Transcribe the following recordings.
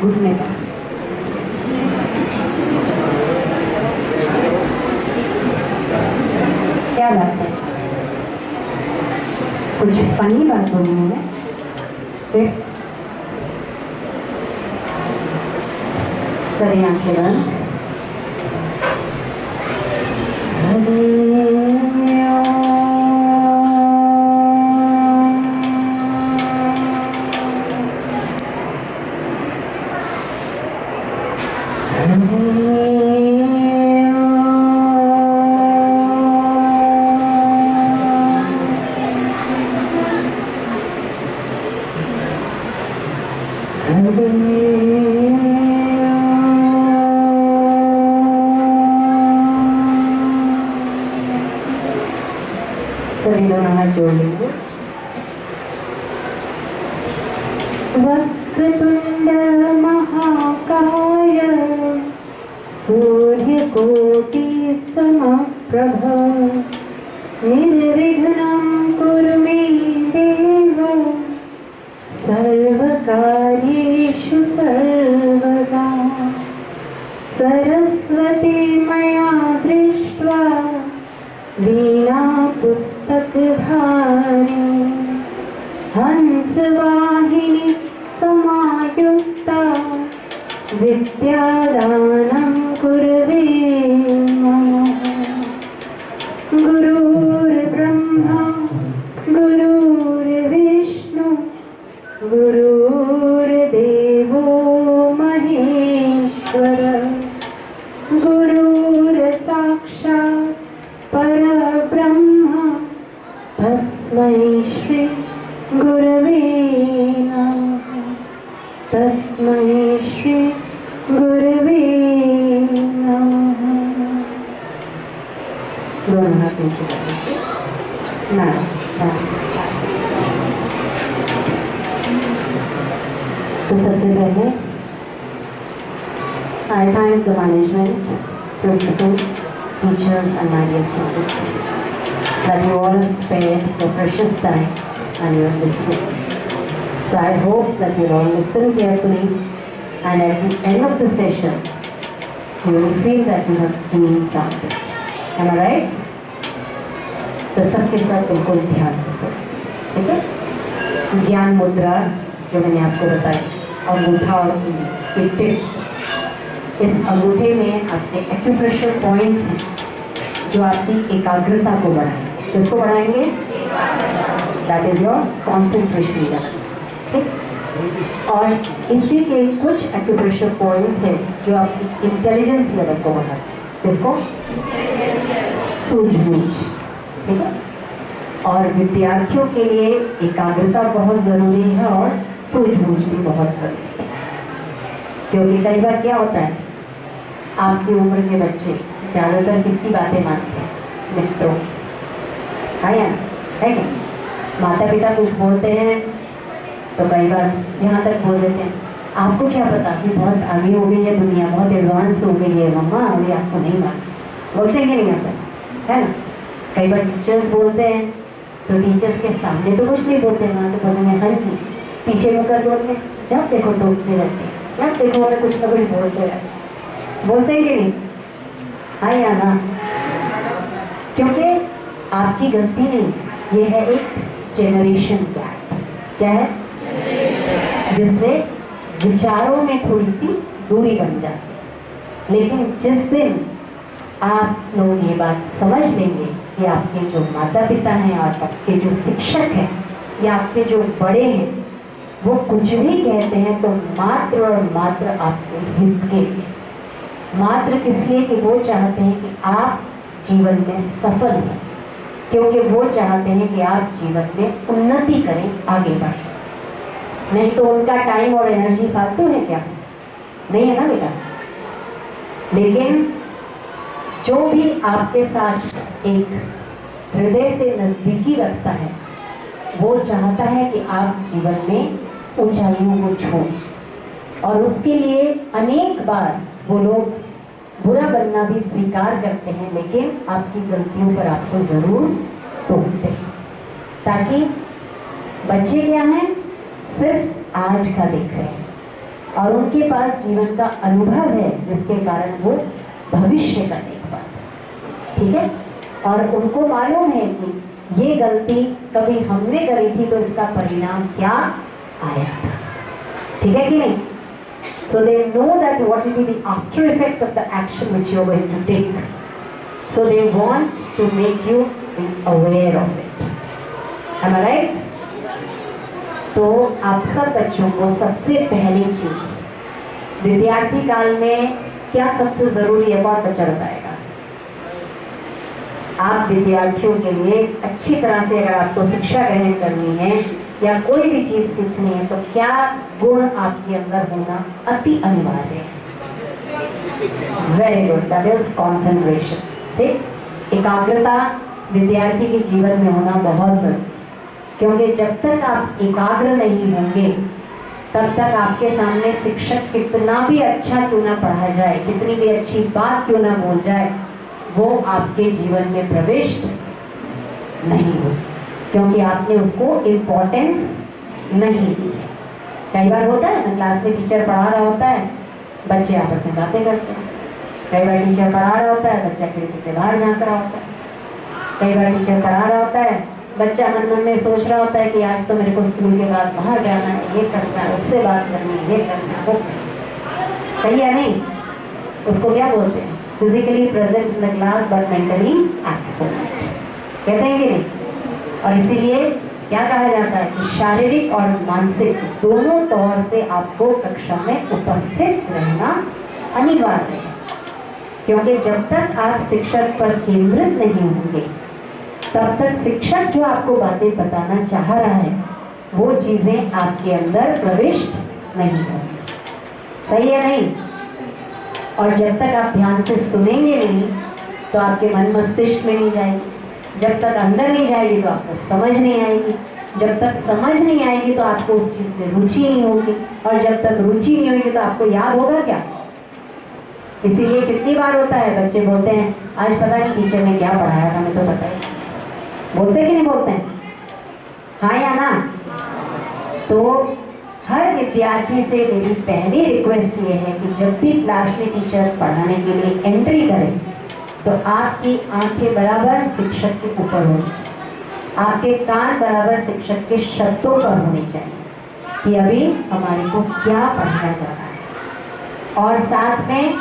घुटने का। क्या बात है, कुछ फनी बात बोली है फिर? सर आंखें बंद। सभी दोनों हाथ जोड़ लेंगे। वक्रतुंड महाकाय सूर्यकोटि समप्रभ निर्विघ्नं कुरु मे देव सर्वकार्येषु सर्वदा। सरस्वती मया दृष्ट्वा वीणा पुस्तकधारिणी हंसवाहिनी समायुक्ता विद्यादानं कुर्वे नमः। गुरुर्ब्रह्मा गुरुर्विष्णु गुरुर्देवो महेश्वर गुरुर्साक्षात् परब्रह्म तस्मै श्री गुरवे नमः। तस्मै श्री गुरवे नमः। दोनों हाथ नीचे करेंगे। तो सबसे पहले I thank the management, principal, teachers and my dear students that you all have spared your precious time and you are listening. So I hope that you all listen carefully and at the end of the session you will feel that you have gained something. Am I right? तो सबके साथ बिल्कुल ध्यान से सुनो, ठीक है? ज्ञान मुद्रा जो मैंने आपको बताई, अंगूठा और इसकी टिप, इस अंगूठे में आपके एक्यूप्रेशर पॉइंट्स हैं जो आपकी एकाग्रता को बढ़ाएंगे। किसको बढ़ाएंगे? That is your concentration level, ठीक? और इसी के कुछ एक्यूप्रेशर पॉइंट्स हैं जो आपकी इंटेलिजेंस लेवल को बढ़ाते हैं। किसको? सूझबूझ, ठीक है? और विद्यार्थियों के लिए एकाग्रता बहुत ज़रूरी है और सूझबूझ भी बहुत ज़रूरी है, क्योंकि कई बार क्या होता है, आपकी उम्र के बच्चे ज़्यादातर किसकी बातें मानते हैं? मित्रों, है या है क्या? माता पिता कुछ बोलते हैं तो कई बार यहाँ तक बोल देते हैं, आपको क्या पता कि बहुत आगे हो गई है दुनिया, बहुत एडवांस हो गई है मम्मा, अभी आपको नहीं मालूम। बोलते हैं कि नहीं ऐसा, है ना? कई बार टीचर्स बोलते हैं तो टीचर्स के सामने तो कुछ नहीं बोलते, वहाँ तो बोलते हैं हाँ जी, पीछे मुकर बोलते हैं, जब देखो टोकते रहते हैं, जब देखो हमें कुछ ना कुछ बोलते रहते, बोलते हैं कि नहीं? हाँ या ना? क्योंकि आपकी गलती नहीं, ये है एक जेनरेशन गैप। क्या है? जिससे विचारों में थोड़ी सी दूरी बन जाती है। लेकिन जिस दिन आप लोग ये बात समझ लेंगे कि आपके जो माता पिता हैं और आपके जो शिक्षक हैं या आपके जो बड़े हैं वो कुछ भी कहते हैं तो मात्र और मात्र आपके हित के लिए, मात्र इसलिए कि वो चाहते हैं कि आप जीवन में सफल हों, क्योंकि वो चाहते हैं कि आप जीवन में उन्नति करें, आगे बढ़ें। नहीं तो उनका टाइम और एनर्जी फालतू है क्या? नहीं है ना बेटा? लेकिन जो भी आपके साथ एक हृदय से नज़दीकी रखता है वो चाहता है कि आप जीवन में ऊंचाइयों को छूएं, और उसके लिए अनेक बार वो लोग बुरा बनना भी स्वीकार करते हैं, लेकिन आपकी गलतियों पर आपको ज़रूर टोकते हैं, ताकि बच्चे क्या हैं, सिर्फ आज का देख रहे हैं, और उनके पास जीवन का अनुभव है जिसके कारण वो भविष्य का देख पाते। ठीक है, और उनको मालूम है कि ये गलती कभी हमने करी थी तो इसका परिणाम क्या आया था। ठीक है कि नहीं? So they know that what will be the after effect of the action which you are going to take. So they want to make you be aware of it. Am I right? तो आप सब बच्चों को सबसे पहली चीज विद्यार्थी काल में क्या सबसे जरूरी है, कौन बच्चा बताएगा? आप विद्यार्थियों के लिए अच्छी तरह से अगर आपको शिक्षा ग्रहण करनी है या कोई भी चीज सीखनी है तो क्या गुण आपके अंदर होना अति अनिवार्य है? Very good, that is concentration. ठीक, एकाग्रता विद्यार्थी के जीवन में होना बहुत जरूरी, क्योंकि जब तक आप एकाग्र नहीं होंगे तब तक आपके सामने शिक्षक कितना भी अच्छा क्यों ना पढ़ा जाए, कितनी भी अच्छी बात क्यों ना बोल जाए, वो आपके जीवन में प्रविष्ट नहीं हो, क्योंकि आपने उसको इम्पोर्टेंस नहीं दी है। कई बार होता है ना, क्लास में टीचर पढ़ा रहा होता है, बच्चे आपस में बातें करते हैं। कई बार टीचर पढ़ा रहा होता है, बच्चा खिड़की से बाहर झांक रहा होता है। कई बार टीचर पढ़ा रहा होता है, बच्चा मन मन में सोच रहा होता है कि आज तो मेरे को स्कूल के बाद बाहर जाना है, ये करना है, उससे बात करनी है, ये करना है, वो सही है नहीं? उसको क्या बोलते हैं? Physically present in the class but mentally absent, कहते हैं कि नहीं? और इसीलिए क्या कहा जाता है कि शारीरिक और मानसिक दोनों तौर से आपको कक्षा में उपस्थित रहना अनिवार्य है, क्योंकि जब तक आप शिक्षक पर केंद्रित नहीं होंगे तब तक शिक्षक जो आपको बातें बताना चाह रहा है वो चीजें आपके अंदर प्रविष्ट नहीं होंगी। सही है नहीं? और जब तक आप ध्यान से सुनेंगे नहीं तो आपके मन मस्तिष्क में नहीं जाएगी, जब तक अंदर नहीं जाएगी तो आपको समझ नहीं आएगी, जब तक समझ नहीं आएगी तो आपको उस चीज में रुचि नहीं होगी, और जब तक रुचि नहीं होगी तो आपको याद होगा क्या? इसीलिए कितनी बार होता है बच्चे बोलते हैं आज पता नहीं टीचर ने क्या पढ़ाया था, हमें तो पता ही, बोलते कि नहीं बोलते हैं? हाँ या ना? तो हर विद्यार्थी से मेरी पहली रिक्वेस्ट ये है कि जब भी क्लास में टीचर पढ़ाने के लिए एंट्री करें तो आपकी आंखें बराबर शिक्षक के ऊपर होनी चाहिए, आपके कान बराबर शिक्षक के शब्दों पर होने चाहिए कि अभी हमारे को क्या पढ़ाया जा रहा है, और साथ में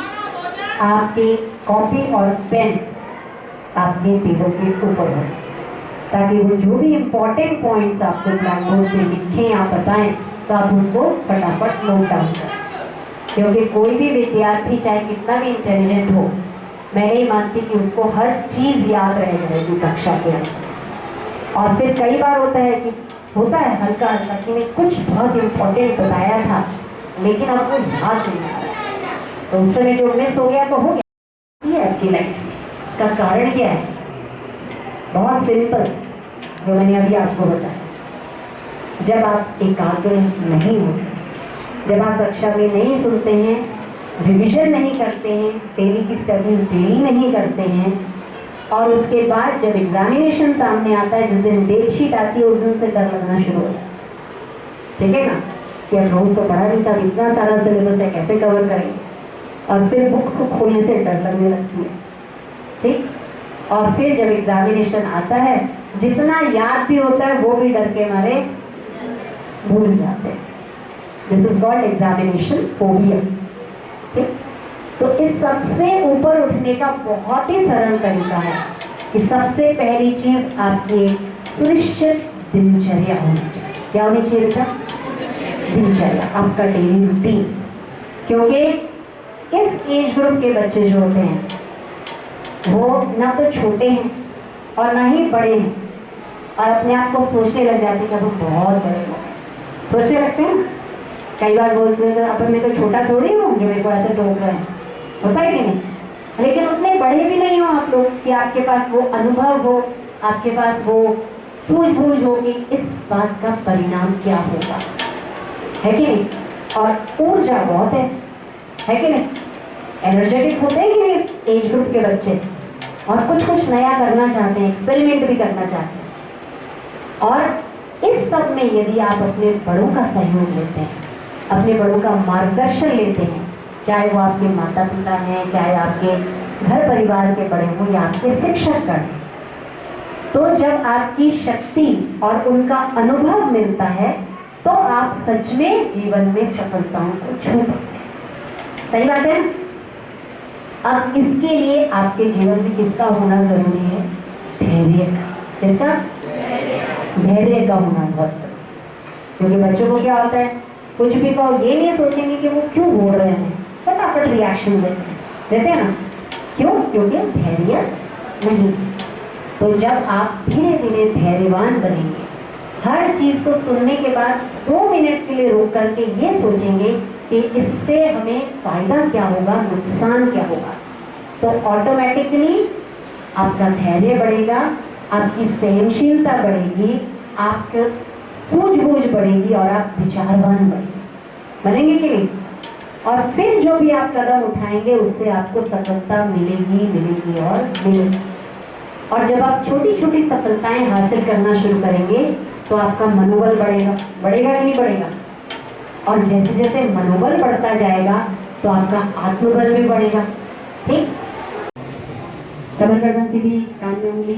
आपकी कॉपी और पेन आपके टेबल के ऊपर होनी चाहिए, ताकि वो जो भी इम्पोर्टेंट पॉइंट्स आपको ब्लैक बोर्ड पे लिखें या बताएं तो आप उनको फटाफट नोट डाउन करें। क्योंकि कोई भी विद्यार्थी चाहे कितना भी इंटेलिजेंट हो, मैं नहीं मानती कि उसको हर चीज़ याद रह जाएगी कक्षा के अंदर। और फिर कई बार होता है कि हल्का हल्का कि मैं कुछ बहुत इम्पोर्टेंट बताया था लेकिन आपको याद नहीं आ रहा, तो उस समय जो मिस हो गया तो हो गया। ये आपकी लाइफ में इसका कारण क्या है? बहुत सिंपल, जो मैंने अभी आपको बताया। जब आप एकाग्र नहीं होते, जब आप कक्षा में नहीं सुनते हैं, रिवीजन नहीं करते हैं, डेली की स्टडीज डेली नहीं करते हैं, और उसके बाद जब एग्जामिनेशन सामने आता है, जिस दिन डेट शीट आती है उस दिन से डर लगना शुरू हो जाता है। ठीक है ना? कि अब रोज तो पढ़ा नहीं था, इतना सारा सिलेबस है, कैसे कवर करेंगे, और फिर बुक्स को खोलने से डर लगने लगती है। ठीक, और फिर जब एग्जामिनेशन आता है, जितना याद भी होता है वो भी डर के मारे भूल जाते हैं। This is called examination phobia. ठीक, तो इस सबसे ऊपर उठने का बहुत ही सरल तरीका है कि सबसे पहली चीज आपकी सुनिश्चित दिनचर्या होनी चाहिए। क्या होनी चाहिए बेटा? दिनचर्या, आपका डेली रूटीन। क्योंकि इस एज ग्रुप के बच्चे जो होते हैं वो ना तो छोटे हैं और ना ही बड़े हैं, और अपने आप को सोचने लग जाते हैं कि हम बहुत बड़े हो, सोचने लगते हैं। कई बार बोलते हैं अपन मैं तो छोटा थोड़ी हूँ जो मेरे को ऐसे टोक रहे हैं, होता है कि नहीं? लेकिन उतने बड़े भी नहीं हो आप लोग कि आपके पास वो अनुभव हो, आपके पास वो सूझबूझ हो कि इस बात का परिणाम क्या होगा, है कि नहीं? और ऊर्जा बहुत है कि नहीं? एनर्जेटिक होते हैं कि नहीं इस एज ग्रुप के बच्चे, और कुछ नया करना चाहते हैं, एक्सपेरिमेंट भी करना चाहते हैं। और इस सब में यदि आप अपने बड़ों का सहयोग लेते हैं अपने बड़ों का मार्गदर्शन लेते हैं, चाहे वो आपके माता पिता हैं, चाहे आपके घर परिवार के बड़े हों या आपके शिक्षकगण, तो जब आपकी शक्ति और उनका अनुभव मिलता है तो आप सच में जीवन में सफलताओं को छू पाते हैं। सही बात है। अब इसके लिए आपके जीवन में किसका होना जरूरी है? धैर्य का। किसका? धैर्य का होना बहुत जरूरी। क्योंकि बच्चों को क्या होता है, कुछ भी कहो ये नहीं सोचेंगे कि वो क्यों बोल रहे हैं, फटाफट रिएक्शन देते हैं ना। क्यों? क्योंकि धैर्य नहीं। तो जब आप धीरे धीरे धैर्यवान बनेंगे, हर चीज को सुनने के बाद 2 मिनट के लिए रोक करके ये सोचेंगे कि इससे हमें फायदा क्या होगा, नुकसान क्या होगा, तो ऑटोमेटिकली आपका धैर्य बढ़ेगा, आपकी सहनशीलता बढ़ेगी, आपकी सूझबूझ बढ़ेगी और आप विचारवान बनेंगे कि नहीं। और फिर जो भी आप कदम उठाएंगे उससे आपको सफलता मिलेगी और मिलेगी। और जब आप छोटी छोटी सफलताएं हासिल करना शुरू करेंगे तो आपका मनोबल बढ़ेगा कि नहीं बढ़ेगा। और जैसे जैसे मनोबल बढ़ता जाएगा तो आपका आत्मबल भी बढ़ेगा। ठीक। कमर गर्दन सीधी, कान में उंगली,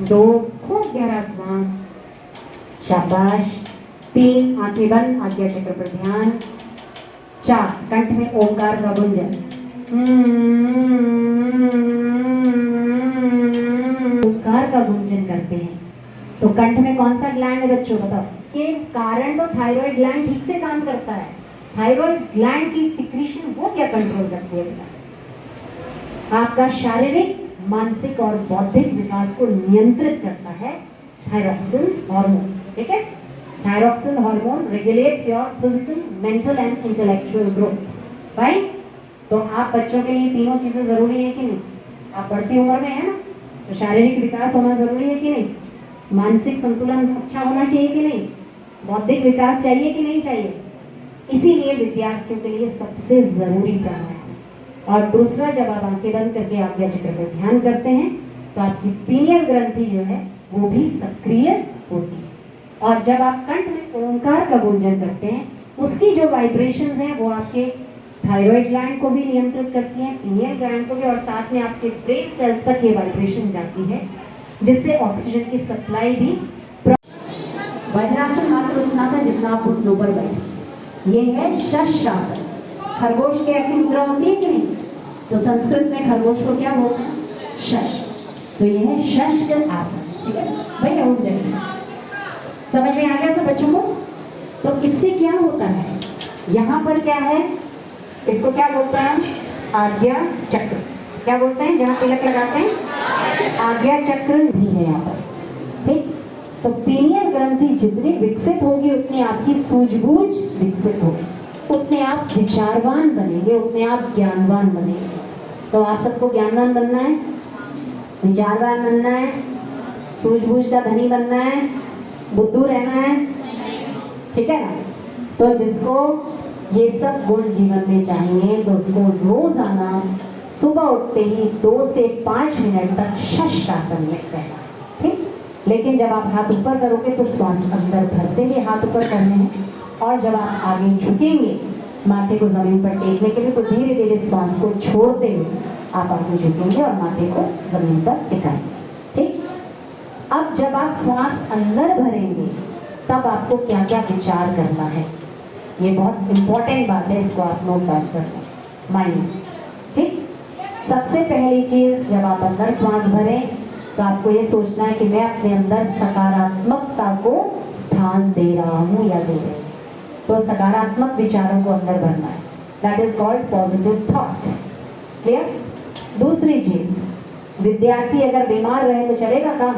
2 खूब गहरा श्वास, शाबाश। 3 आंखें बंद, आज्ञा चक्र पर ध्यान। 4 कंठ में ओंकार का गुंजन। ओंकार का गुंजन करते हैं तो कंठ में कौन सा ग्लैंड है बच्चों, बताओ। ये कारण तो थायराइड ग्लैंड ठीक से काम करता है। थायराइड ग्लैंड की सिक्रीशन वो क्या कंट्रोल करती है बेटा? आपका शारीरिक, मानसिक और बौद्धिक विकास को नियंत्रित करता है थायरॉक्सिन हार्मोन। ठीक है। Thyroxine hormone regulates your physical, mental and intellectual growth. Right. तो आप बच्चों के लिए तीनों चीजें जरूरी है कि नहीं? आप बढ़ती उम्र में है ना, तो शारीरिक विकास होना जरूरी है कि नहीं? मानसिक संतुलन अच्छा होना चाहिए कि नहीं? बौद्धिक विकास चाहिए कि नहीं चाहिए? इसीलिए विद्यार्थियों के लिए सबसे जरूरी प्राणायाम। और दूसरा, जब आप आंखें बंद करके आज्ञा चक्र पर ध्यान करते हैं तो आपकी पीनियल ग्रंथि जो है वो भी सक्रिय होती है। और जब आप कंठ में ओंकार का गुंजन करते हैं उसकी जो वाइब्रेशंस हैं वो आपके थायराइड ग्लैंड को भी नियंत्रित करती हैं, पीनियल ग्लैंड को भी, और साथ में आपके ब्रेन सेल्स तक ये वाइब्रेशन जाती है जिससे ऑक्सीजन की सप्लाई भी। वज्रासन मात्र उतना था जितना आप घुटनों पर बैठे। ये है शशकासन। खरगोश की ऐसी मुद्रा होती है कि नहीं? तो संस्कृत में खरगोश को क्या बोलते हैं? शश। तो ये है शशक आसन। ठीक है भैया, उठ जाइए। समझ में आ गया सब बच्चों को? तो इससे क्या होता है, यहाँ पर क्या है, इसको क्या बोलते हैं? आज्ञा चक्र। क्या बोलते हैं जहाँ तिलक लगाते हैं? आज्ञा चक्र भी है यहाँ पर। ठीक। तो पीनियल ग्रंथि जितनी विकसित होगी उतनी आपकी सूझबूझ विकसित होगी, उतने आप विचारवान बनेंगे, उतने आप ज्ञानवान बनेंगे। तो आप सबको ज्ञानवान बनना है, विचारवान बनना है, सूझबूझ का धनी बनना है, बुद्धू रहना है। ठीक है ना? तो जिसको ये सब गुण जीवन में चाहिए तो उसको रोजाना सुबह उठते ही 2 से 5 मिनट तक शशकासन में रहना। ठीक। लेकिन जब आप हाथ ऊपर करोगे तो श्वास अंदर भरते हुए हाथ ऊपर करने हैं, और जब आप आगे झुकेंगे माथे को जमीन पर टेकने के लिए तो धीरे धीरे श्वास को छोड़ते हुए आप आगे झुकेंगे और माथे को जमीन पर टिकाएंगे। ठीक। अब जब आप श्वास अंदर भरेंगे तब आपको क्या क्या विचार करना है, ये बहुत इंपॉर्टेंट बात है, इसको आप नोट डाउन करना माइंड। ठीक। सबसे पहली चीज, जब आप अंदर श्वास भरें तो आपको ये सोचना है कि मैं अपने अंदर सकारात्मकता को स्थान दे रहा हूँ या दे रही हूँ। तो सकारात्मक विचारों को अंदर भरना है, that is called positive thoughts. Clear? दूसरी चीज, विद्यार्थी अगर बीमार रहे तो चलेगा काम?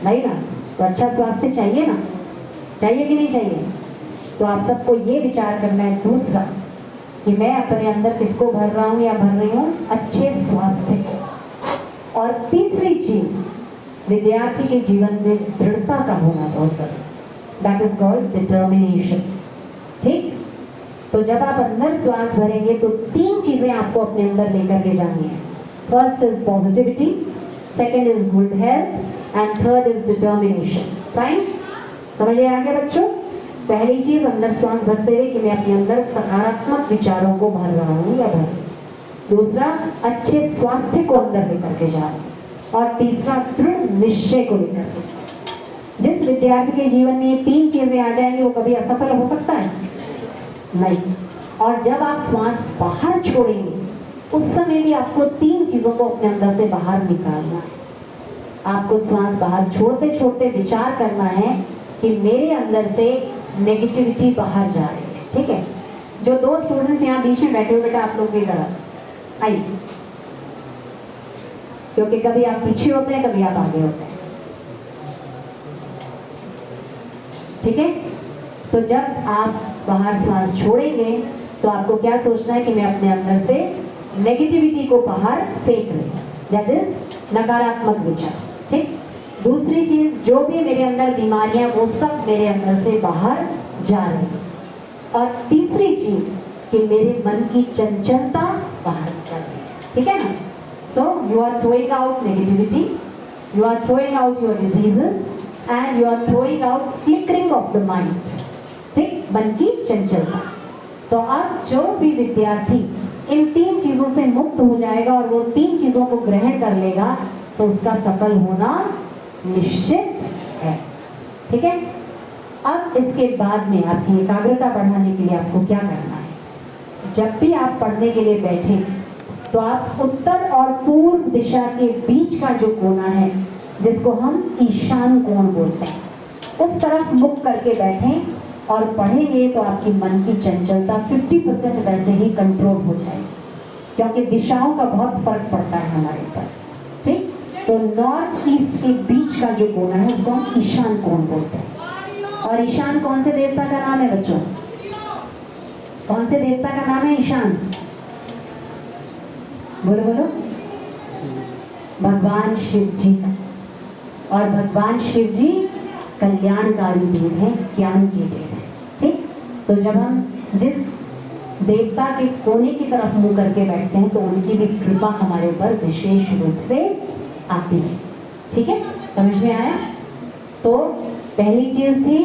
नहीं ना। तो अच्छा स्वास्थ्य चाहिए ना, चाहिए कि नहीं चाहिए? तो आप सबको ये विचार करना है दूसरा कि मैं अपने अंदर किसको भर रहा हूँ या भर रही हूँ? अच्छे स्वास्थ्य को। और तीसरी चीज, विद्यार्थी के जीवन में दृढ़ता का होना बहुत जरूरी, दैट इज कॉल्ड डिटर्मिनेशन। ठीक। तो जब आप अंदर श्वास भरेंगे तो 3 चीजें आपको अपने अंदर लेकर के जानी है। First is positivity, second is good health and third is determination. Fine? समझ में आ गया बच्चों? पहली चीज अंदर श्वास भरते हुए कि मैं अपने अंदर सकारात्मक विचारों को भर रहा हूँ या भर। दूसरा, अच्छे स्वास्थ्य को अंदर लेकर के जा रहा हूँ। और तीसरा, दृढ़ निश्चय को लेकर के जा रहा हूँ। जिस विद्यार्थी के जीवन में ये 3 चीजें आ जाएंगी वो कभी असफल हो सकता है नहीं। और जब आप श्वास बाहर छोड़ेंगे उस समय भी आपको 3 चीजों को अपने अंदर से बाहर निकालना है। आपको श्वास बाहर छोड़ते छोड़ते विचार करना है कि मेरे अंदर से नेगेटिविटी बाहर जा रही है। ठीक है, जो 2 स्टूडेंट्स यहाँ बीच में बैठे हो, बेटा आप लोग भी तरह आइए, क्योंकि कभी आप पीछे होते हैं, कभी आप आगे होते हैं। ठीक है, तो जब आप बाहर सांस छोड़ेंगे तो आपको क्या सोचना है कि मैं अपने अंदर से नेगेटिविटी को बाहर फेंक रही हूँ, दैट इज नकारात्मक विचार। ठीक, दूसरी चीज, जो भी मेरे अंदर बीमारियां वो सब मेरे अंदर से बाहर जा रही है। और तीसरी चीज कि मेरे मन की चंचलता बाहर निकल रही है। ठीक है ना? So you are throwing out negativity, you are throwing out your diseases and you are throwing out flickering of the mind. ठीक, मन की चंचलता। तो अब जो भी विद्यार्थी इन 3 चीजों से मुक्त हो जाएगा और वो 3 चीजों को ग्रहण कर लेगा तो उसका सफल होना निश्चित है। ठीक है, अब इसके बाद में आपकी एकाग्रता बढ़ाने के लिए आपको क्या करना है? जब भी आप पढ़ने के लिए बैठे तो आप उत्तर और पूर्व दिशा के बीच का जो कोना है, जिसको हम ईशान कोण बोलते हैं, उस तरफ मुख करके बैठें और पढ़ेंगे तो आपकी मन की चंचलता 50% वैसे ही कंट्रोल हो जाएगी, क्योंकि दिशाओं का बहुत फर्क पड़ता है हमारे ऊपर। ठीक, तो नॉर्थ ईस्ट के बीच का जो कोना है उसको हम ईशान कोण बोलते हैं। और ईशान कौन से देवता का नाम है बच्चों? कौन से देवता का नाम है ईशान? बोलो बोलो। भगवान शिव जी का। और भगवान शिव जी कल्याणकारी देव है, ज्ञान के देव है। ठीक, तो जब हम जिस देवता के कोने की तरफ मुंह करके बैठते हैं तो उनकी भी कृपा हमारे ऊपर विशेष रूप से आती है। ठीक है, समझ में आया? तो पहली चीज थी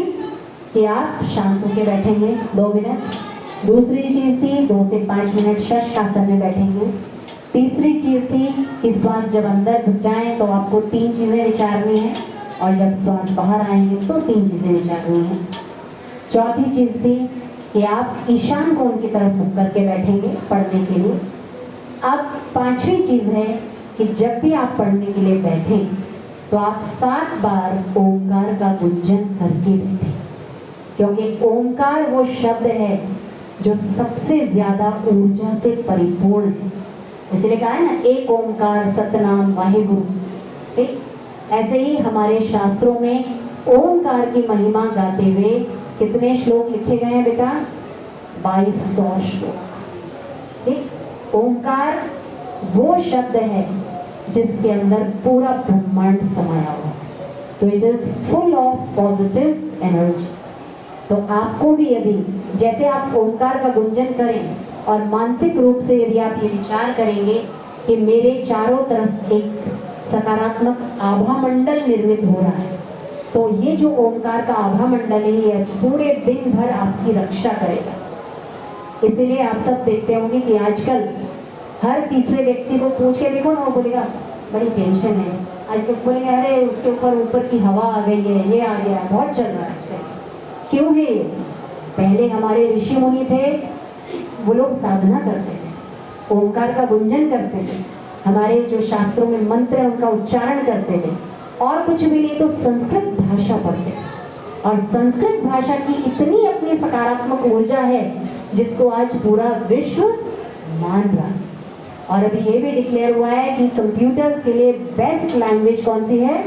कि आप शांत होकर बैठेंगे 2 मिनट। दूसरी चीज थी 2 से 5 मिनट शशकासन में बैठेंगे। तीसरी चीज थी कि श्वास जब अंदर घुस जाए तो आपको 3 चीजें विचारनी है और जब श्वास बाहर आएंगे तो 3 चीजें विचारनी है। चौथी चीज थी कि आप ईशान कोण की तरफ मुख करके बैठेंगे पढ़ने के लिए। अब 5वीं चीज है कि जब भी आप पढ़ने के लिए बैठें तो आप 7 बार ओंकार का गुंजन करके बैठें, क्योंकि ओंकार वो शब्द है जो सबसे ज्यादा ऊर्जा से परिपूर्ण है। इसलिए कहा है ना, एक ओंकार सतनाम वाहेगुरु। ठीक, ऐसे ही हमारे शास्त्रों में ओंकार की महिमा गाते हुए कितने श्लोक लिखे गए हैं बेटा? 2200 श्लोक। ठीक, ओंकार वो शब्द है जिसके अंदर पूरा ब्रह्मांड समाया हुआ है, तो it is full of positive energy. तो आपको भी यदि जैसे आप ओंकार का गुंजन करें और मानसिक रूप से यदि आप ये विचार करेंगे कि मेरे चारों तरफ एक सकारात्मक आभा मंडल निर्मित हो रहा है, तो ये जो ओंकार का आभा मंडल है ये पूरे दिन भर आपकी रक्षा करेगा। इसीलिए आप सब देखते होंगे कि आजकल हर तीसरे व्यक्ति को पूछ के देखो ना, वो बोलेगा बड़ी टेंशन है। आजकल बोलेंगे अरे उसके ऊपर की हवा आ गई है, ये आ गया, बहुत चल रहा है आजकल। क्यों है? पहले हमारे ऋषि मुनि थे, वो लोग साधना करते थे, ओंकार का गुंजन करते थे, हमारे जो शास्त्रों में मंत्र है उनका उच्चारण करते थे, और कुछ भी नहीं तो संस्कृत भाषा पढ़ते थे। और संस्कृत भाषा की इतनी अपनी सकारात्मक ऊर्जा है जिसको आज पूरा विश्व मान रहा है। और अभी ये भी डिक्लेयर हुआ है कि कंप्यूटर्स के लिए बेस्ट लैंग्वेज कौन सी है?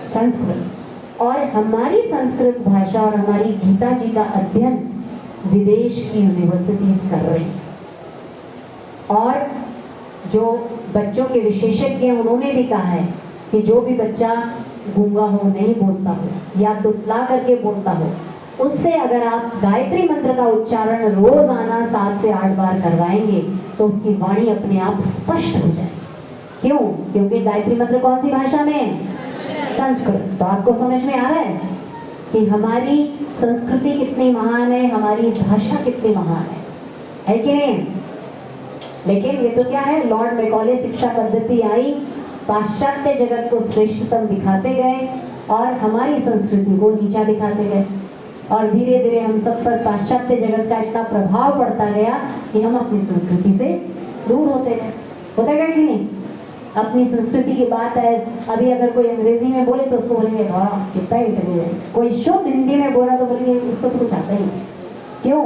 संस्कृत। और हमारी संस्कृत भाषा और हमारी गीता जी का अध्ययन विदेश की यूनिवर्सिटीज कर रहे हैं। और जो बच्चों के विशेषज्ञ हैं उन्होंने भी कहा है कि जो भी बच्चा गूंगा हो, नहीं बोलता हो या तुतला करके बोलता हो, उससे अगर आप गायत्री मंत्र का उच्चारण रोजाना 7 से 8 बार करवाएंगे तो उसकी वाणी अपने आप स्पष्ट हो जाएगी। क्यों? क्योंकि गायत्री मंत्र कौन सी भाषा में? संस्कृत। तो आपको समझ में आ रहा है? कि हमारी संस्कृति कितनी महान है, हमारी भाषा कितनी महान है कि नहीं? लेकिन ये तो क्या है, लॉर्ड मैकॉले शिक्षा पद्धति आई, पाश्चात्य जगत को श्रेष्ठतम दिखाते गए और हमारी संस्कृति को नीचा दिखाते गए, और धीरे धीरे हम सब पर पाश्चात्य जगत का इतना प्रभाव पड़ता गया कि हम अपनी संस्कृति से दूर होते गए। होता गया कि नहीं? अपनी संस्कृति की बात है, अभी अगर कोई अंग्रेजी में बोले तो उसको बोलेंगे वाह कितना इंटेलिजेंट, कोई शुद्ध हिंदी में बोला तो बोलेंगे इसको तो कुछ आता ही नहीं। क्यों?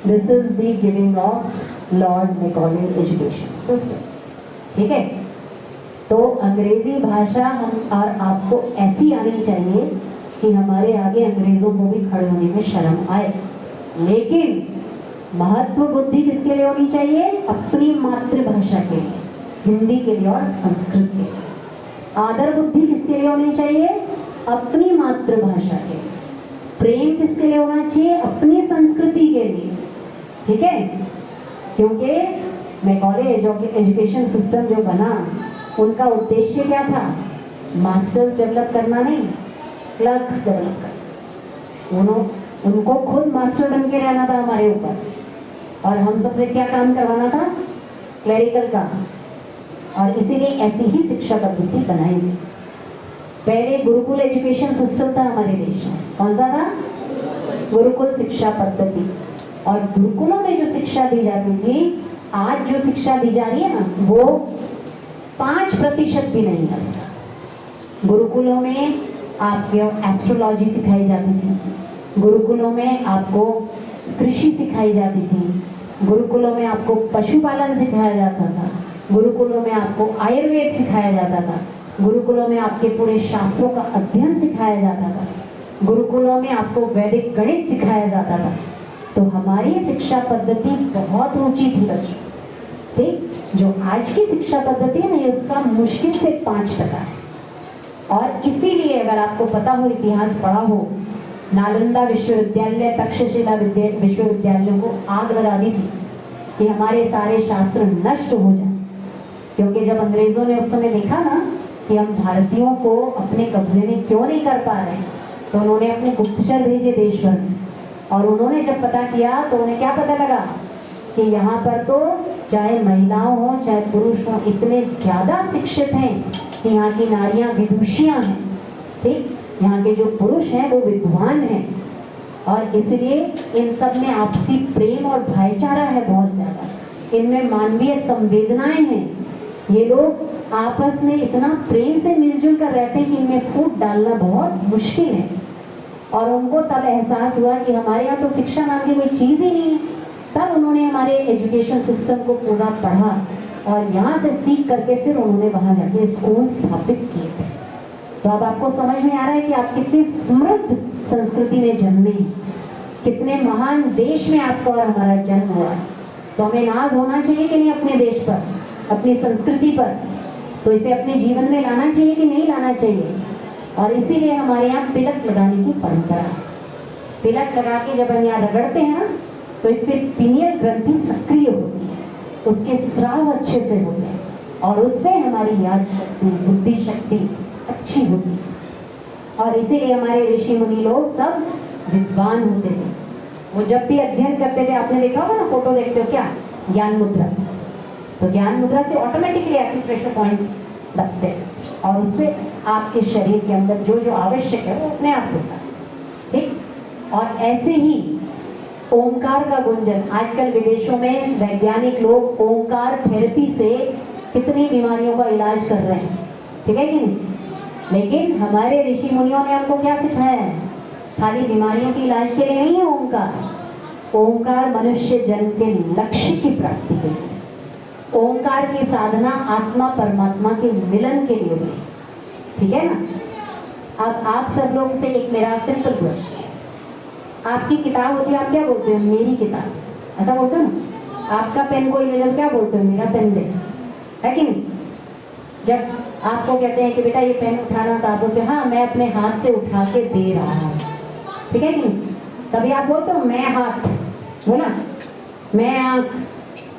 This is the giving of Lord Macaulay education system. ठीक है, तो अंग्रेजी भाषा हम और आपको ऐसी आनी चाहिए कि हमारे आगे अंग्रेजों को भी खड़े होने में शर्म आए। लेकिन महत्व बुद्धि किसके लिए होनी चाहिए? अपनी मातृभाषा के लिए, हिंदी के लिए और संस्कृत के लिए। आदर बुद्धि किसके लिए होनी चाहिए? अपनी मातृभाषा के लिए। प्रेम किसके लिए होना चाहिए? अपनी संस्कृति के लिए। ठीक है, क्योंकि मैकॉले एजुकेशन सिस्टम जो बना, उनका उद्देश्य क्या था? मास्टर्स डेवलप करना नहीं, क्लर्क्स डेवलप करना। उनको खुद मास्टर बन के रहना था हमारे ऊपर, और हम सबसे क्या काम करवाना था? क्लरिकल काम। और इसीलिए ऐसी ही शिक्षा पद्धति बनाई गई। पहले गुरुकुल एजुकेशन सिस्टम था हमारे देश में। कौन सा था? गुरुकुल शिक्षा पद्धति। और गुरुकुलों में जो शिक्षा दी जाती थी, आज जो शिक्षा दी जा रही है ना, वो 5% भी नहीं है उसका। गुरुकुलों में आपको एस्ट्रोलॉजी सिखाई जाती थी, गुरुकुलों में आपको कृषि सिखाई जाती थी, गुरुकुलों में आपको पशुपालन सिखाया जाता था, गुरुकुलों में आपको आयुर्वेद सिखाया जाता था, गुरुकुलों में आपके पूरे शास्त्रों का अध्ययन सिखाया जाता था, गुरुकुलों में आपको वैदिक गणित सिखाया जाता था। तो हमारी शिक्षा पद्धति बहुत ऊंची थी बच्चों। ठीक, जो आज की शिक्षा पद्धति है ना, ये उसका मुश्किल से 5% है। और इसीलिए अगर आपको पता हो, इतिहास पढ़ा हो, नालंदा विश्वविद्यालय, तक्षशिला विश्वविद्यालयों को आग लगा दी थी कि हमारे सारे शास्त्र नष्ट हो जाए। क्योंकि जब अंग्रेजों ने उस समय देखा ना कि हम भारतीयों को अपने कब्जे में क्यों नहीं कर पा रहे, तो उन्होंने अपने गुप्तचर भेजे देश भर में। और उन्होंने जब पता किया तो उन्हें क्या पता लगा कि यहाँ पर तो चाहे महिलाओं हो चाहे पुरुष हो, इतने ज़्यादा शिक्षित हैं कि यहाँ की नारियाँ विदुषियाँ हैं। ठीक, यहाँ के जो पुरुष हैं वो विद्वान हैं, और इसलिए इन सब में आपसी प्रेम और भाईचारा है बहुत ज़्यादा, इनमें मानवीय संवेदनाएं हैं। ये लोग आपस में इतना प्रेम से मिलजुल कर रहते हैं कि इनमें फूट डालना बहुत मुश्किल है। और उनको तब एहसास हुआ कि हमारे यहाँ तो शिक्षा नाम की कोई चीज़ ही नहीं है। तब उन्होंने हमारे एजुकेशन सिस्टम को पूरा पढ़ा और यहाँ से सीख करके फिर उन्होंने वहाँ जाके स्कूल स्थापित किए थे। तो अब आपको समझ में आ रहा है कि आप कितनी समृद्ध संस्कृति में जन्मे, कितने महान देश में आपका और हमारा जन्म हुआ है। तो हमें नाज होना चाहिए कि नहीं अपने देश पर, अपनी संस्कृति पर? तो इसे अपने जीवन में लाना चाहिए कि नहीं लाना चाहिए? और इसीलिए हमारे यहाँ तिलक लगाने की परंपरा है। तिलक लगा के जब हम यहाँ रगड़ते हैं ना, तो इससे पीनियल ग्रंथि सक्रिय होती है, उसके स्राव अच्छे से होते हैं, और उससे हमारी याद शक्ति, बुद्धि शक्ति अच्छी होती है। और इसीलिए हमारे ऋषि मुनि लोग सब विद्वान होते थे। वो जब भी अध्ययन करते थे, आपने देखा होगा ना, फोटो देखते हो क्या, ज्ञान मुद्रा। तो ज्ञान मुद्रा से ऑटोमेटिकली एक्यूप्रेशर पॉइंट्स लगते हैं, और उससे आपके शरीर के अंदर जो जो आवश्यक है वो अपने आप होता है। ठीक, और ऐसे ही ओमकार का गुंजन, आजकल विदेशों में वैज्ञानिक लोग ओमकार थेरेपी से कितनी बीमारियों का इलाज कर रहे हैं। ठीक है कि नहीं? लेकिन हमारे ऋषि मुनियों ने हमको क्या सिखाया है? खाली बीमारियों के इलाज के लिए नहीं है ओमकार। ओमकार मनुष्य जन्म के लक्ष्य की प्राप्ति के लिए, ओमकार की साधना आत्मा परमात्मा के मिलन के लिए भी। ठीक है ना? अब आप सब लोग से एक मेरा सिंपल क्वेश्चन, आपकी किताब होती है, आप क्या बोलते हो? मेरी किताब, ऐसा बोलते हो ना? आपका पेन कोई ले लो, क्या बोलते हो? मेरा पेन दे, है कि नहीं? जब आपको कहते हैं कि बेटा ये पेन उठाना, तो आप बोलते हो हाँ मैं अपने हाथ से उठा के दे रहा हूँ। ठीक है कि नहीं? कभी आप बोलते हो मैं हाथ, बोला? मैं आँख,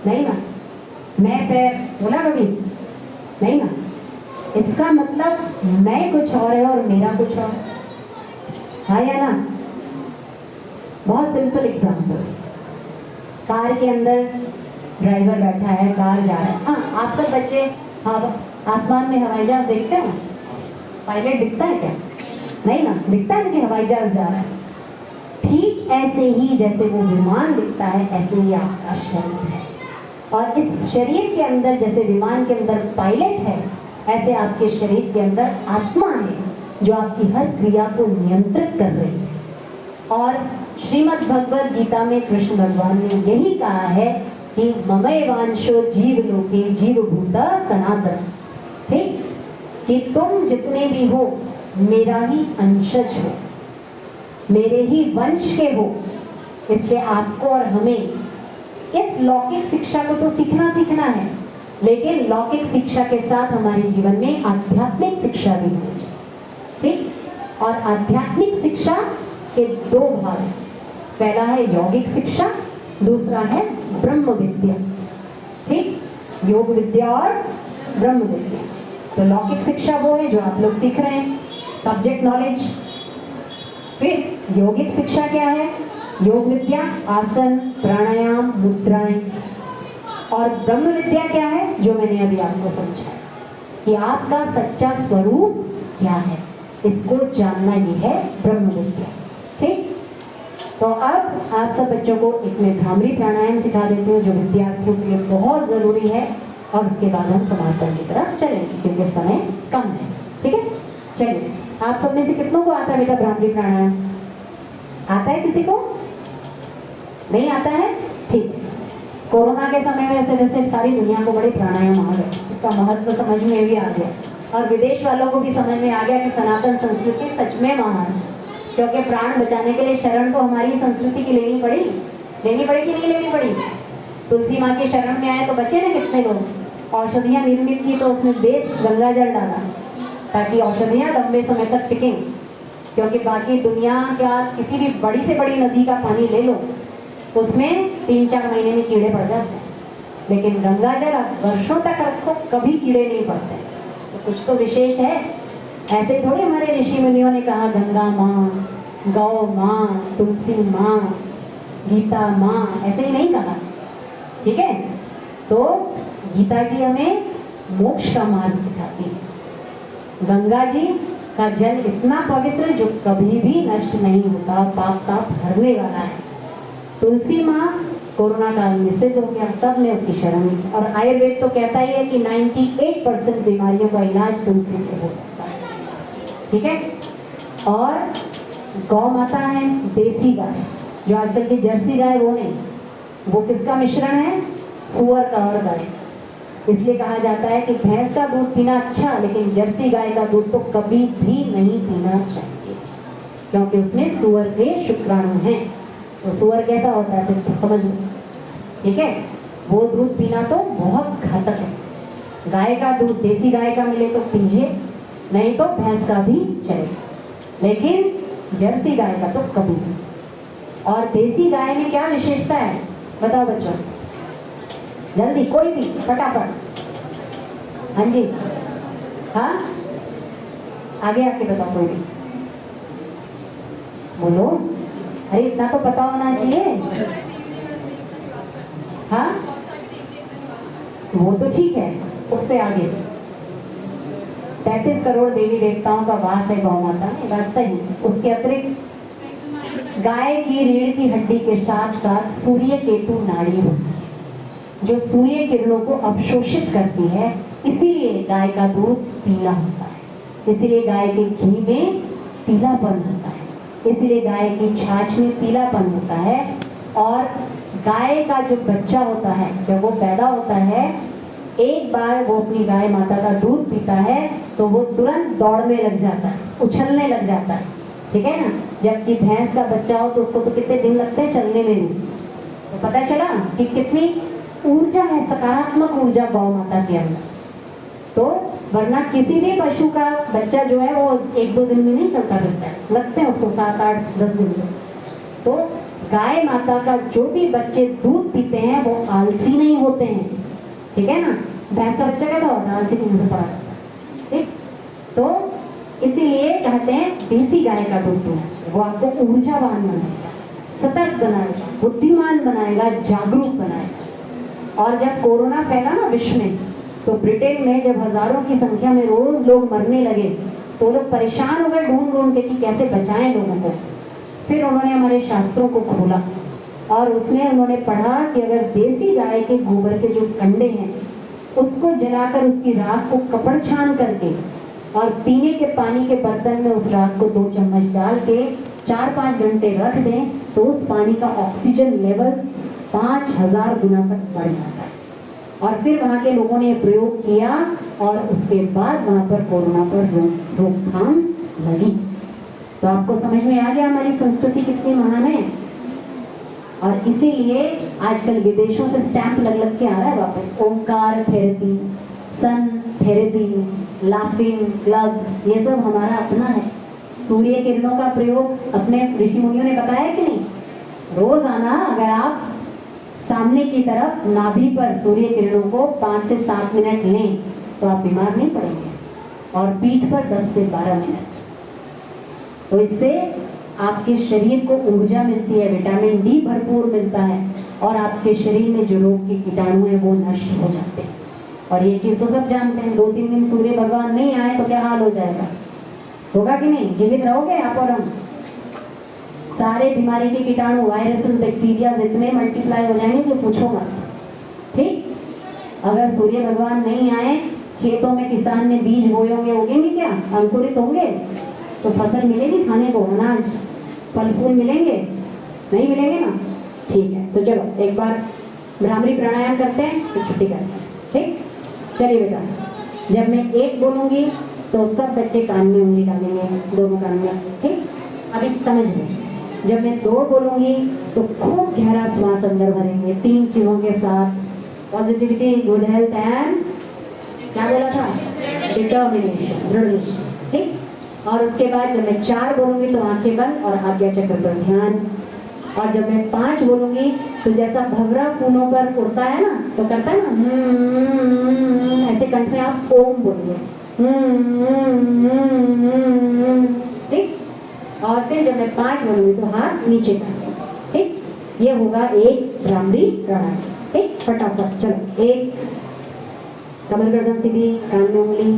नहीं ना? मैं पैर, बोला कभी? नहीं ना? इसका मतलब मैं कुछ और है और मेरा कुछ और। हाँ या ना? बहुत सिंपल एग्जाम्पल, कार के अंदर ड्राइवर बैठा है, कार जा रहा है। हाँ, आप सब बच्चे आसमान में हवाई जहाज देखते हो? पायलट दिखता है क्या? नहीं ना, दिखता है कि हवाई जहाज जा रहा है। ठीक ऐसे ही जैसे वो विमान दिखता है, ऐसे ही आपका शरीर है। और इस शरीर के अंदर जैसे विमान के अंदर पायलट है, ऐसे आपके शरीर के अंदर आत्मा है जो आपकी हर क्रिया को नियंत्रित कर रही है। और श्रीमद् भगवद गीता में कृष्ण भगवान ने यही कहा है कि ममैवांशो जीव लोके जीव भूता सनातन। ठीक, कि तुम जितने भी हो मेरा ही अंशज हो, मेरे ही वंश के हो। इसलिए आपको और हमें इस लौकिक शिक्षा को तो सीखना है, लेकिन लौकिक शिक्षा के साथ हमारे जीवन में आध्यात्मिक शिक्षा भी होनी चाहिए। ठीक, और आध्यात्मिक शिक्षा के दो भाग हैं। पहला है यौगिक शिक्षा, दूसरा है ब्रह्म विद्या। ठीक, योग विद्या और ब्रह्म विद्या। तो लौकिक शिक्षा वो है जो आप लोग सीख रहे हैं, सब्जेक्ट नॉलेज। फिर यौगिक शिक्षा क्या है? योग विद्या, आसन, प्राणायाम, मुद्राएं। और ब्रह्म विद्या क्या है? जो मैंने अभी आपको समझाया कि आपका सच्चा स्वरूप क्या है, इसको जानना ये है ब्रह्म विद्या। ठीक, तो अब आप सब बच्चों को एक मैं भ्रामरी प्राणायाम सिखा देती हूँ जो विद्यार्थियों के लिए बहुत जरूरी है, और उसके बाद हम समापन की तरफ चलेंगे क्योंकि समय कम है। ठीक है, चलिए, आप सब में से कितनों को आता है बेटा भ्रामरी प्राणायाम? आता है किसी को? नहीं आता है? ठीक है। कोरोना के समय में वैसे सारी दुनिया को बड़े प्राणायाम आ गए, इसका महत्व समझ में भी आ गया, और विदेश वालों को भी समझ में आ गया कि सनातन संस्कृति सच में महान है। क्योंकि प्राण बचाने के लिए शरण को हमारी संस्कृति की लेनी पड़ी कि नहीं लेनी पड़ी? तुलसी माँ की शरण में आए तो बचे ना कितने लोग। औषधियाँ निर्मित की तो उसमें बेस गंगा जल डाला ताकि औषधियाँ लंबे समय तक टिकें। क्योंकि बाकी दुनिया क्या, किसी भी बड़ी से बड़ी नदी का पानी ले लो, उसमें 3-4 महीने में कीड़े पड़ जाते हैं, लेकिन गंगा जल आप वर्षों तक रखो कभी कीड़े नहीं पड़ते। तो कुछ तो विशेष है। ऐसे थोड़ी हमारे ऋषि मुनियों ने कहा गंगा माँ, गौ माँ, तुलसी माँ, गीता माँ, ऐसे ही नहीं कहा। ठीक है, तो गीता जी हमें मोक्ष का मार्ग सिखाती है। गंगा जी का जल इतना पवित्र जो कभी भी नष्ट नहीं होता, पाप ताप हरने वाला है। तुलसी माँ कोरोना काल में सिद्ध हो गया, सब ने उसकी शरण ली। और आयुर्वेद तो कहता ही है कि 98% बीमारियों का इलाज तुलसी से हो सकता है। ठीक है, और गौ माता है देसी गाय, जो आजकल की जर्सी गाय वो नहीं, वो किसका मिश्रण है? सुअर का और गाय। इसलिए कहा जाता है कि भैंस का दूध पीना अच्छा, लेकिन जर्सी गाय का दूध तो कभी भी नहीं पीना चाहिए, क्योंकि उसमें सुअर के शुक्राणु हैं। तो सुअर कैसा होता है फिर समझ लो। ठीक है, वो दूध पीना तो बहुत घातक है। गाय का दूध देसी गाय का मिले तो पीजिए, नहीं तो भैंस का भी चले, लेकिन जर्सी गाय का तो कभी नहीं। और देसी गाय में क्या विशेषता है बताओ बच्चों, जल्दी कोई भी फटाफट। हाँ जी, हाँ आगे आके बताओ कोई भी, बोलो। अरे इतना तो पता होना चाहिए। हाँ वो तो ठीक है, उससे आगे 33 करोड़ देवी देवताओं का वास है गौ माता में, बात सही। उसके अतिरिक्त गाय की रीढ़ की हड्डी के साथ साथ सूर्य केतु नाड़ी होती है जो सूर्य किरणों को अवशोषित करती है, इसीलिए गाय का दूध पीला होता है, इसीलिए गाय के घी में पीलापन होता है, इसीलिए गाय की छाछ में पीलापन होता है। और गाय का जो बच्चा होता है जब वो पैदा होता है, एक बार वो अपनी गाय माता का दूध पीता है तो वो तुरंत दौड़ने लग जाता है, उछलने लग जाता है। ठीक है ना, जबकि भैंस का बच्चा हो तो उसको तो कितने दिन लगते हैं चलने में भी। तो पता चला कि कितनी ऊर्जा है, सकारात्मक ऊर्जा गौ माता के अंदर। तो वरना किसी भी पशु का बच्चा जो है वो 1-2 दिन में नहीं चलता फिरता है, लगते हैं उसको 7-8-10 दिन में। तो गाय माता का जो भी बच्चे दूध पीते हैं वो आलसी नहीं होते हैं। ठीक है ना, भैंस का बच्चा कैसा होता है? आलसी की जैसे पड़ा। ठीक, तो इसीलिए कहते हैं देसी गाय का दूध पीना चाहिए। वो आपको ऊर्जावान बनाएगा, सतर्क बनाएगा, बुद्धिमान बनाएगा, जागरूक बनाएगा। और जब कोरोना फैला ना विश्व में, तो ब्रिटेन में जब हजारों की संख्या में रोज लोग मरने लगे, तो लोग परेशान हो गए ढूंढ ढूंढ के कि कैसे बचाएं लोगों को। फिर उन्होंने हमारे शास्त्रों को खोला और उसमें उन्होंने पढ़ा कि अगर देसी गाय के गोबर के जो कंडे हैं उसको जलाकर उसकी राख को कपड़ छान करके और पीने के पानी के बर्तन में उस राख को 2 चम्मच डाल के 4-5 घंटे रख दें, तो उस पानी का ऑक्सीजन लेवल 5000 गुना तक बढ़ जाता है। और फिर वहाँ के लोगों ने प्रयोग किया और उसके बाद वहाँ पर कोरोना पर रोकथाम लगी। तो आपको समझ में आ गया हमारी संस्कृति कितनी महान है। और इसीलिए आजकल विदेशों से स्टैंप लग लग के आ रहा है वापस, ओंकार थेरेपी, सन थेरेपी, लाफिंग क्लब्स, ये सब हमारा अपना है। सूर्य किरणों का प्रयोग अपने ऋषि मुनियों ने बताया कि नहीं। रोजाना अगर आप सामने की तरफ नाभि पर सूर्य किरणों को 5 से 7 मिनट लें तो आप बीमार नहीं पड़ेंगे, और पीठ पर 10 से 12 मिनट। तो इससे आपके शरीर को ऊर्जा मिलती है, विटामिन डी भरपूर मिलता है, और आपके शरीर में जो रोग के कीटाणु हैं वो नष्ट हो जाते हैं। और ये चीज तो सब जानते हैं, 2-3 दिन सूर्य भगवान नहीं आए तो क्या हाल हो जाएगा, होगा कि नहीं। जीवित रहोगे आप और हम। सारे बीमारी के कीटाणु, वायरसेस, बैक्टीरिया इतने मल्टीप्लाई हो जाएंगे कि पूछो मत। ठीक, अगर सूर्य भगवान नहीं आए, खेतों में किसान ने बीज बोए होंगे, उगेंगे क्या, अंकुरित होंगे तो फसल मिलेगी खाने को, अनाज फल फूल मिलेंगे, नहीं मिलेंगे ना। ठीक है, तो चलो एक बार भ्रामरी प्राणायाम करते हैं, फिर छुट्टी करते हैं। ठीक, चलिए बेटा, जब मैं 1 बोलूंगी तो सब बच्चे कान में उंगली डालेंगे, दोनों कान में। ठीक, अब इस समझ लें। जब मैं 2 बोलूंगी तो खूब गहरा श्वास अंदर भरेंगे 3 चीजों के साथ, पॉजिटिविटी, गुड हेल्थ एंड क्या बोला था, डिटर्मिनेशन, दृढ़ निश्चय। ठीक, और उसके बाद जब मैं 4 बोलूंगी तो आंखें बंद और आज्ञा चक्र पर ध्यान। और जब मैं 5 बोलूंगी तो जैसा भंवरा फूलों पर उड़ता है ना, तो करता है ना, ऐसे कंठ में आप ओम बोलिए। ठीक, और फिर जब मैं 5 बोलूंगी तो हाथ नीचे कर। ठीक, ये होगा एक भ्रामरी प्राणायाम। ठीक, फटाफट चलो। 1 कमर गर्दन सीधी, कान में उंगली।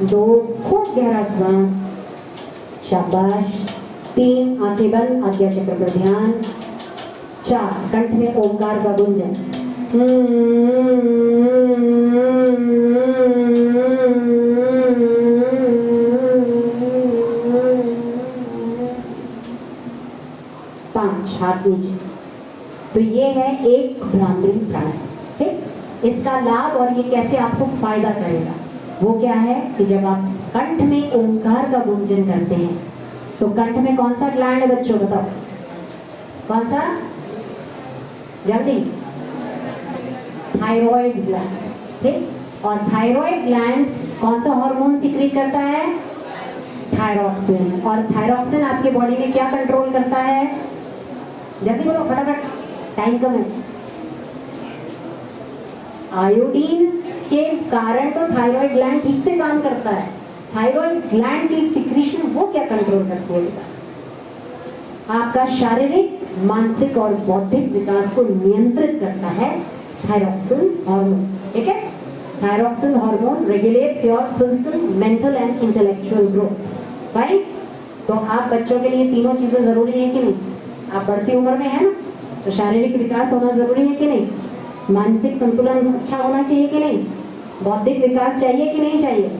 2 खूब गहरा श्वास, शाबाश। 3 आंखें बंद, आज्ञा चक्र पर ध्यान। 4 कंठ में ओंकार का गुंजन। 5 हाथ नीचे। तो ये है एक भ्रामरी प्राणायाम। ठीक, इसका लाभ और ये कैसे आपको फायदा करेगा, वो क्या है कि जब आप कंठ में ओंकार का गुंजन करते हैं तो कंठ में कौन सा ग्लैंड है बच्चों, बताओ कौन सा, जल्दी, थायराइड ग्लैंड। ठीक, और थायराइड ग्लैंड कौन सा हार्मोन सीक्रेट करता है, थायरॉक्सिन। और थायरॉक्सिन आपके बॉडी में क्या कंट्रोल करता है, जल्दी बोलो फटाफट, टाइम कम है। आयोडीन के कारण तो थायराइड ग्लैंड ठीक से काम करता है। थायराइड ग्लैंड की सिक्रीशन वो क्या कंट्रोल करती है बेटा, आपका शारीरिक, मानसिक और बौद्धिक विकास को नियंत्रित करता है थायरॉक्सिन हार्मोन। ठीक है, thyroxine hormone regulates your physical, mental and intellectual growth. Right, तो आप बच्चों के लिए तीनों चीजें जरूरी है कि नहीं। आप बढ़ती उम्र में है ना, तो शारीरिक विकास होना जरूरी है कि नहीं, मानसिक संतुलन अच्छा होना चाहिए कि नहीं, बौद्धिक विकास चाहिए कि नहीं चाहिए।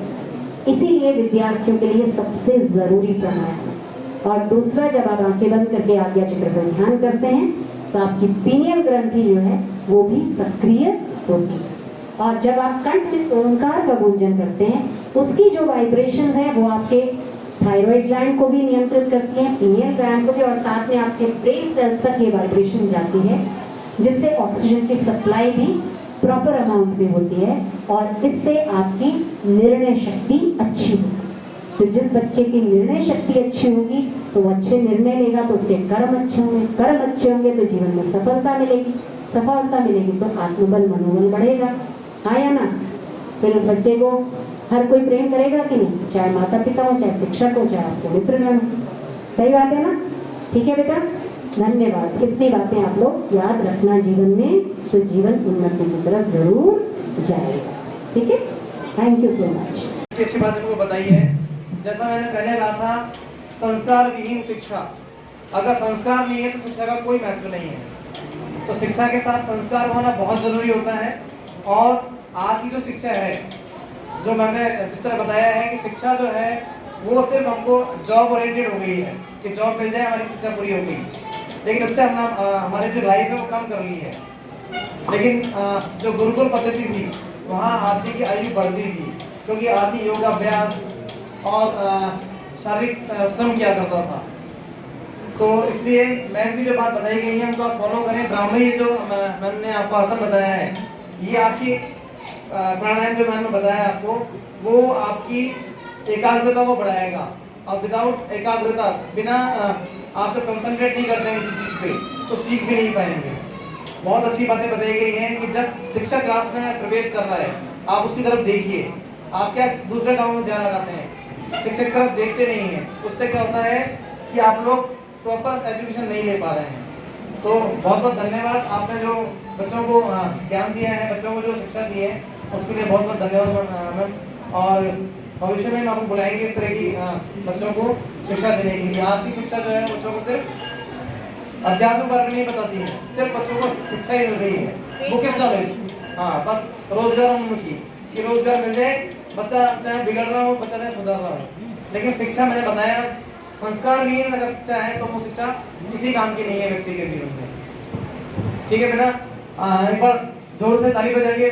इसीलिए विद्यार्थियों के लिए सबसे जरूरी प्राणायाम। और दूसरा, जब आप आंखें बंद करके आज्ञा चक्र पर ध्यान करते हैं तो आपकी पीनियल ग्रंथि जो है वो भी सक्रिय होती है। और जब आप कंठ में ओंकार का गुंजन करते हैं, उसकी जो वाइब्रेशंस हैं वो आपके थायराइड ग्लैंड को भी नियंत्रित करती हैं, पीनियल ग्लैंड को भी, और साथ में आपके ब्रेन सेल्स तक ये वाइब्रेशन जाती है, जिससे ऑक्सीजन की सप्लाई भी प्रॉपर अमाउंट में होती है, और इससे आपकी निर्णय शक्ति अच्छी होगी। तो जिस बच्चे की निर्णय शक्ति अच्छी होगी तो वो अच्छे निर्णय लेगा, तो उसके कर्म अच्छे होंगे, कर्म अच्छे होंगे तो जीवन में सफलता मिलेगी, सफलता मिलेगी तो आत्मबल, मनोबल बढ़ेगा। हाँ या ना। फिर उस बच्चे को हर कोई प्रेम करेगा कि नहीं, चाहे माता पिता हो, चाहे शिक्षक हो, चाहे आपको मित्रगण हो। सही बात है ना? ठीक है बेटा, धन्यवाद। कितनी बातें आप लोग याद रखना जीवन में, तो जीवन उन्नति की तरफ जरूर जाएगा। ठीक है, थैंक यू सो मच। अच्छी बात आपको बताई है। जैसा मैंने पहले कहा था, संस्कार विहीन शिक्षा, अगर संस्कार नहीं है तो शिक्षा का कोई महत्व नहीं है। तो शिक्षा के साथ संस्कार होना बहुत जरूरी होता है। और आज की जो शिक्षा है, जो मैंने जिस तरह बताया है कि शिक्षा जो है वो सिर्फ हमको जॉब ओरिएंटेड हो गई है कि जॉब मिल जाए हमारी शिक्षा पूरी हो गई, लेकिन उससे हमने हमारी जो लाइफ है वो कम कर ली है। लेकिन जो गुरुकुल पद्धति थी वहाँ आदमी की आयु बढ़ती थी, क्योंकि आदमी योगाभ्यास और शारीरिक श्रम किया करता था। तो इसलिए मैम की जो बात बताई गई है उनको आप फॉलो करें। ब्राह्मणी जो मैंने आपको आसन बताया है, ये आपकी प्राणायाम जो मैंने बताया आपको, वो आपकी एकाग्रता को बढ़ाएगा। और विदाउट एकाग्रता, बिना आप जब कंसंट्रेट नहीं करते हैं किसी चीज़ पे, तो सीख भी नहीं पाएंगे। बहुत अच्छी बातें बताई गई हैं कि जब शिक्षक क्लास में प्रवेश कर रहा है, आप उसकी तरफ देखिए। आप क्या दूसरे कामों में ध्यान लगाते हैं, शिक्षक की तरफ देखते नहीं हैं। उससे क्या होता है कि आप लोग प्रॉपर एजुकेशन नहीं ले पा रहे हैं। तो बहुत बहुत धन्यवाद, आपने जो बच्चों को ज्ञान दिया है, बच्चों को जो शिक्षा दी है, उसके लिए बहुत बहुत धन्यवाद मैम। और भविष्य में हम आपको बुलाएंगे इस तरह की बच्चों को शिक्षा देने के लिए। आज की शिक्षा जो है बच्चों को सिर्फ अध्यात्म वर्ग नहीं बताती है, सिर्फ बच्चों को शिक्षा ही मिल रही है, बुकिश नॉलेज। हाँ, बस रोजगार उन्मुखी कि रोजगार मिल जाए, बच्चा चाहे बिगड़ रहा हो, बच्चा चाहे सुधर रहा हो। लेकिन शिक्षा मैंने बताया, संस्कार विहीन अगर शिक्षा है तो वो शिक्षा किसी काम की नहीं है व्यक्ति के जीवन में। ठीक है बेटा, एक बार जोर से ताली बजाइए।